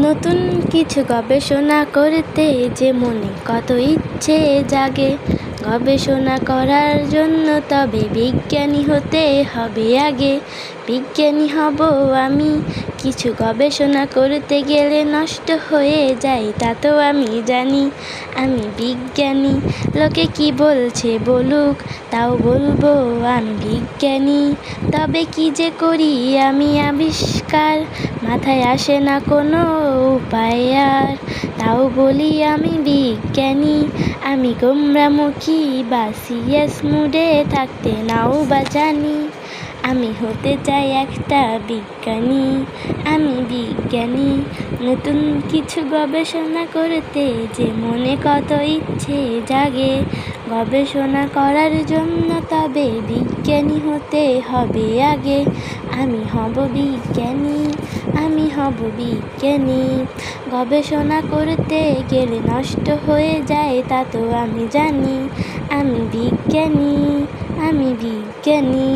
নতুন কিছু গবেষণা করতে যে মনে কত ইচ্ছে জাগে। গবেষণা করার জন্য তবে বিজ্ঞানী হতে হবে আগে। বিজ্ঞানী হব আমি, কিছু গবেষণা করতে গেলে নষ্ট হয়ে যায় তা তো আমি জানি। আমি বিজ্ঞানী, লোকে কি বলছে বলুক, তাও বলবো আমি বিজ্ঞানী। তবে কি যে করি আমি আবিষ্কার, মাথায় আসে না কোনো উপায় আর। তাও বলি আমি বিজ্ঞানী। আমি গোমরামুখী বা সিরিয়াস মুডে থাকতে নাও বা জানি। আমি হতে চাই একটা বিজ্ঞানী। আমি বিজ্ঞানী। নতুন কিছু গবেষণা করতে যে মনে কত ইচ্ছে জাগে। গবেষণা করার জন্য তবে বিজ্ঞানী হতে হবে আগে। আমি হব বিজ্ঞানী, আমি হব বিজ্ঞানী। গবেষণা করতে গেলে নষ্ট হয়ে যায় তা তো আমি জানি। আমি বিজ্ঞানী, আমি বিজ্ঞানী।